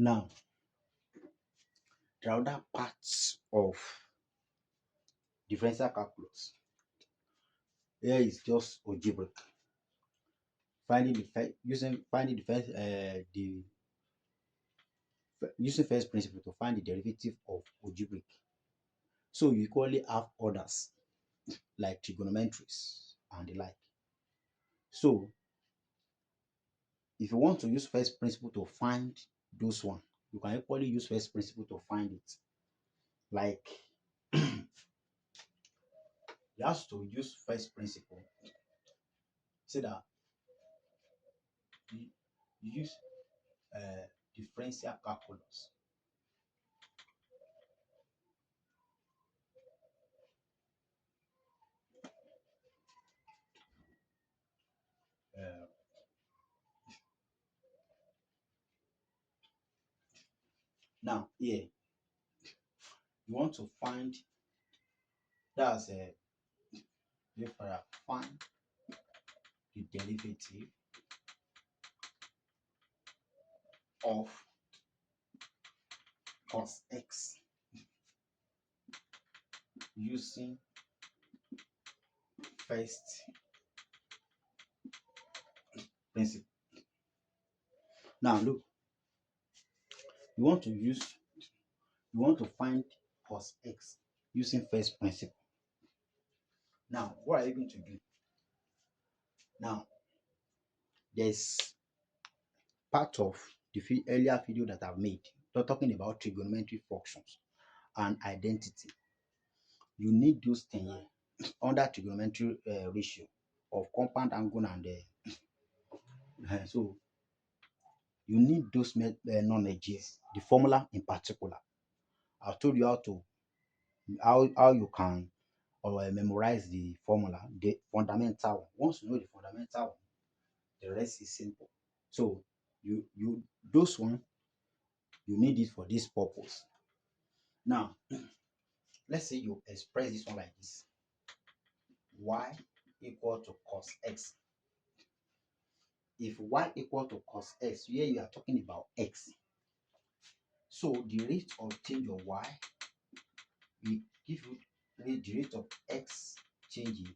Now, the other parts of differential calculus here is just algebraic. Finding the using finding the first the using first principle to find the derivative of algebraic. So you equally have others like trigonometries and the like. So if you want to use first principle to find those one, you can equally use first principle to find it. Like you have to use first principle. Say that you, you use differential calculus. Uh, Now here you want to find that's a find the derivative of cos x using first principle. Now look, you want to use you want to find cos x using first principle. Now what are you going to do? Now there's part of the earlier video that I've made talking about trigonometry functions and identity. You need those things here under trigonometry ratio of compound angle and so you need those knowledges, the formula in particular. I've told you how you can memorize the formula, the fundamental one. Once you know the fundamental one, the rest is simple. So you those one you need it for this purpose. Now let's say you express this one like this: y equal to cos x. If y equal to cos x, here you are talking about x. So the rate of change of y will give you the rate of x changing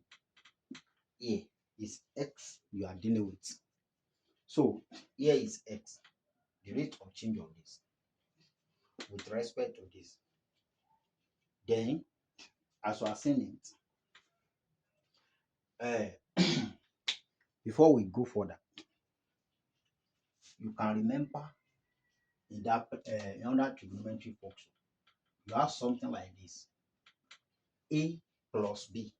here is x you are dealing with. So here is x, the rate of change of this with respect to this. Then, as we are seeing it, before we go further, you can remember in that under trigonometry function, you have something like this: a plus b.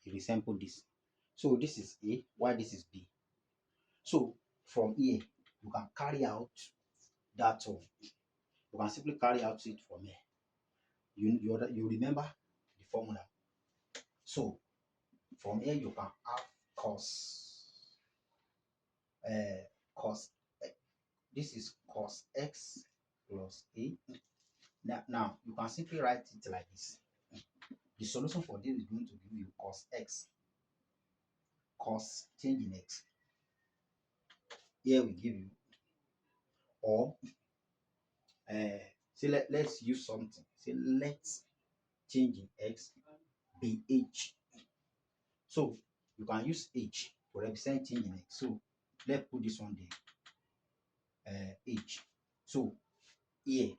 It resembles this. So this is a, while this is b. So from here, you can carry out that one. You can simply carry out it from here. You remember the formula. So from here you can have cos this is cos x plus a. Now you can simply write it like this. The solution for this is going to give you cos x, cos change in x. Here we give you, or say let's use something. Say let's change in x be h. So you can use h to represent change in x. So let's put this one there, h. So here,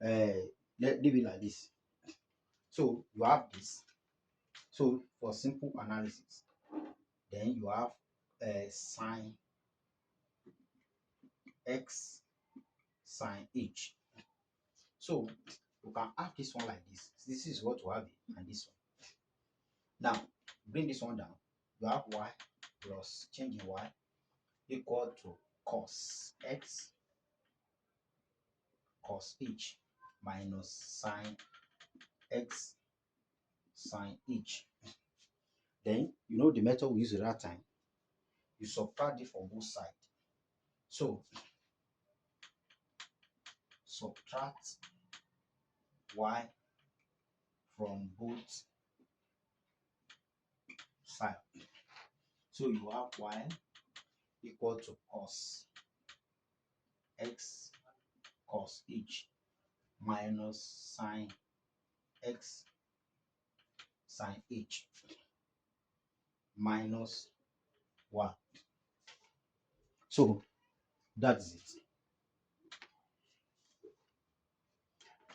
let leave it like this. So you have this. So for simple analysis, then you have sine x sine h. So you can have this one like this. This is what you have and this one. Now bring this one down. You have y plus change in y equal to cos x cos h minus sine x sine h. Then you know the method we use at that time. You subtract it from both sides. So subtract y from both sides. So you have y equal to cos x cos h minus sine x sine h minus 1. So that's it.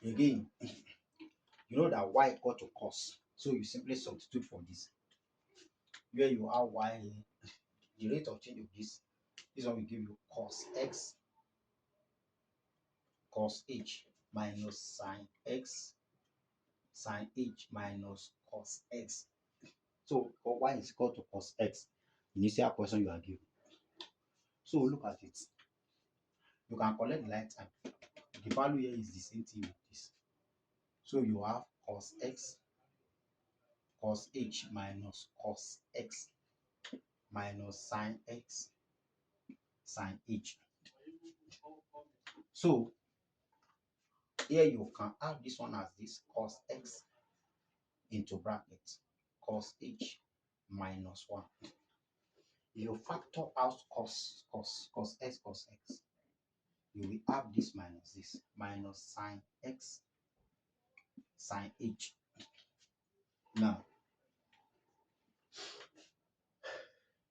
Again, you know that y equal to cos. So you simply substitute for this. Where you have y here, the rate of change of this one will give you cos x cos h minus sine x sine h minus cos x. So for y is equal to cos x, initial question you are given. So look at it. You can collect the light time. The value here is the same thing with this. So you have cos x cos h minus cos x minus sine x sine h. So here you can add this one as this cos x into bracket cos h minus 1. If you factor out cos x, you will have this minus sine x sine h. Now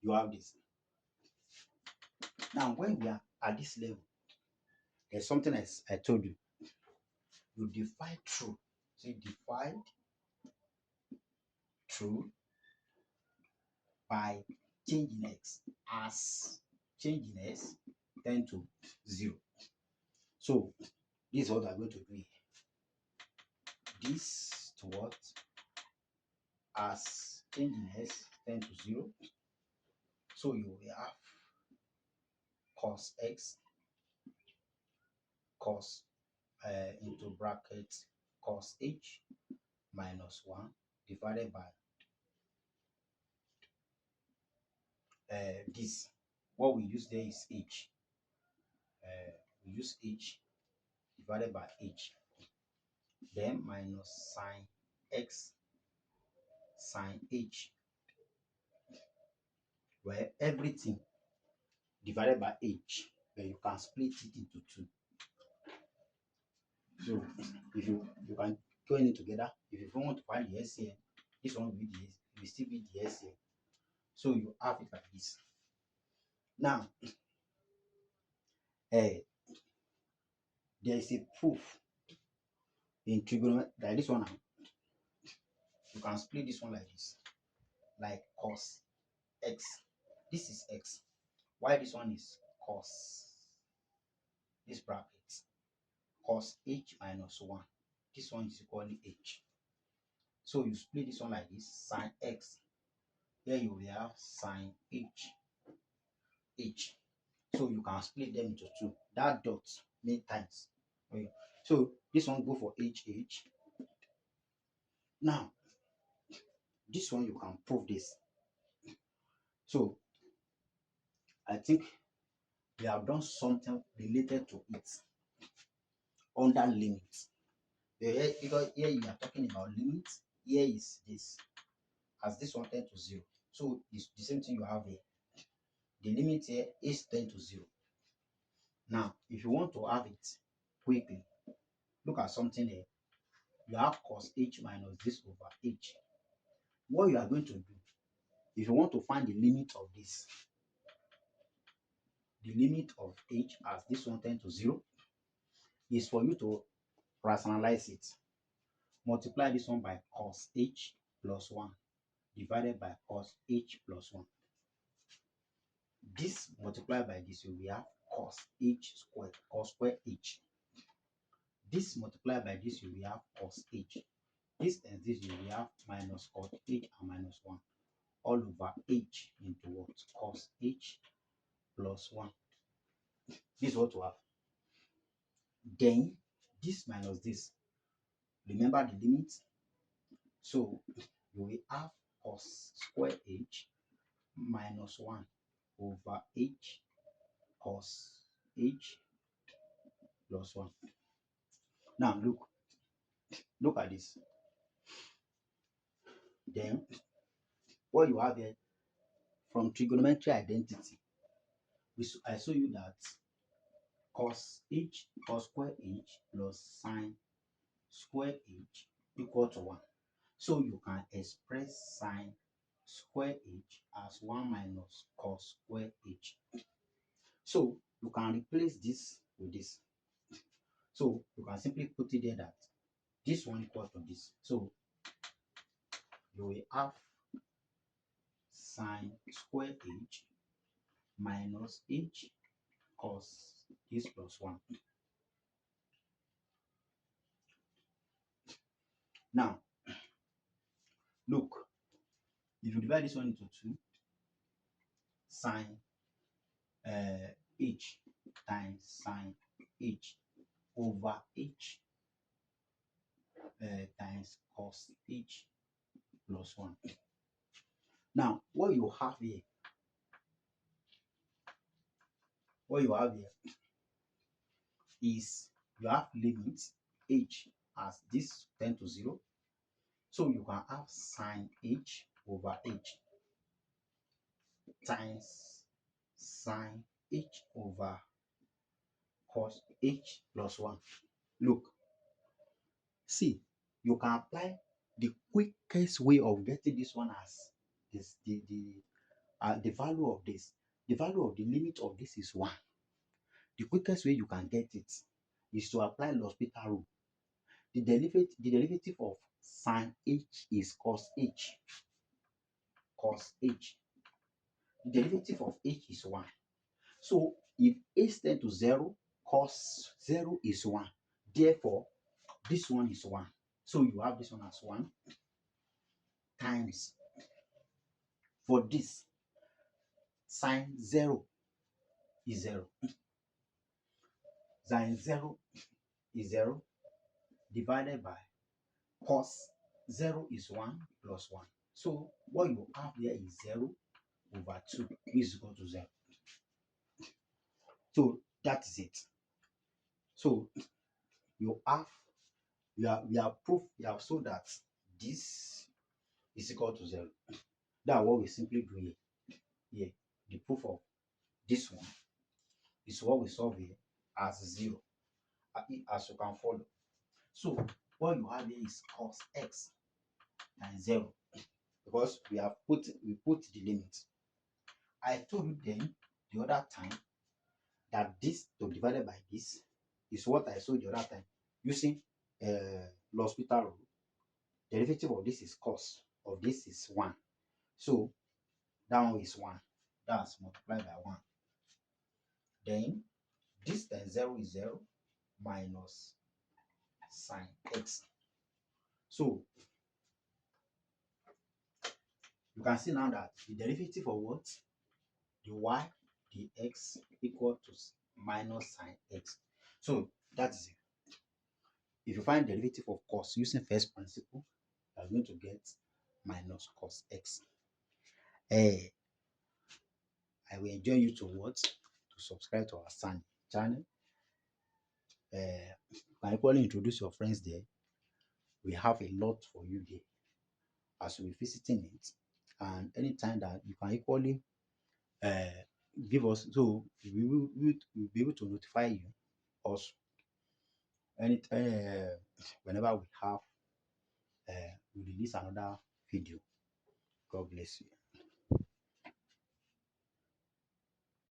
you have this. Now when we are at this level, there's something I told you. You divide through. So you divide through by changing x as changing s tend to 0. So this is what I'm going to do here. This to what? As changing s tend to 0. So you will have cos x cos into bracket cos h minus 1 divided by this. What we use there is h. We use h divided by h. Then minus sine x sine h, where everything divided by h, where you can split it into 2. So if you can join it together, if you want to find the SCM, this one will be the will still be the SCM. So you have it like this. Now there is a proof in trigonometry like this one now. You can split this one like this, like cos x. This is x. Why this one is cos this bracket cos h minus 1. This one is equal to h. So you split this one like this, sine x. Here you will have sine h. So you can split them into 2. That dot many times. Okay. So this one go for h. Now this one you can prove this. So I think we have done something related to it under limits. Because here you are talking about limits. Here is this. As this one tend to 0. So it's the same thing you have here. The limit here is 10 to 0. Now, if you want to have it quickly, look at something here. You have cos h minus this over h. What you are going to do, if you want to find the limit of this, the limit of h as this one tend to 0, is for you to rationalize it. Multiply this one by cos h plus 1 divided by cos h plus 1. This multiplied by this, you will have cos h squared, cos square h. This multiplied by this, you will have cos h. This and this, you will have minus cos h and minus 1 all over h into what? Cos h plus 1. This is what you have. Then this minus this. Remember the limit? So you will have cos square h minus 1 over h cos h plus 1. Now look at this. Then what you have here from trigonometry identity, I show you that cos square h plus sine square h equal to 1. So you can express sine square h as 1 minus cos square h. So you can replace this with this. So you can simply put it there that this one equal to this. So you will have sine square h minus h cos this plus 1. Now, look, if you divide this one into 2, sine h times sine h over h times cos h plus 1. Now, what you have here is you have limit h as this tend to 0. So you can have sine h over h times sine h over cos h plus 1. Look, see, you can apply the quickest way of getting this one as this the value of this. The value of the limit of this is 1. The quickest way you can get it is to apply L'Hospital rule. The derivative of sine h is cos h. Cos h. The derivative of h is 1. So if h tends to 0, cos 0 is 1. Therefore, this one is 1. So you have this one as 1 times, for this, sine 0 is 0. Sine 0 is 0 divided by cos 0 is 1 plus 1. So what you have here is 0 over 2 is equal to 0. So that is it. So you have shown that this is equal to 0. That's what we simply do here. Here, the proof of this one is what we solve here as 0, as you can follow. So what you have here is cos x times 0, because we put the limit. I told you then the other time that this to be divided by this is what I showed the other time using L'Hospital rule. Derivative of this is cos of this is 1. So that one is 1. That's multiplied by 1. Then this times 0 is 0 minus sine x. So you can see now that the derivative of what? The y, the x equal to minus sine x. So that is it. If you find derivative of cos using first principle, you are going to get minus cos x. I will enjoin you to what? To subscribe to our channel. You can equally introduce your friends there. We have a lot for you there as you'll be visiting it. And anytime that you can equally give us, so we'll be able to notify you also whenever we release another video. God bless you.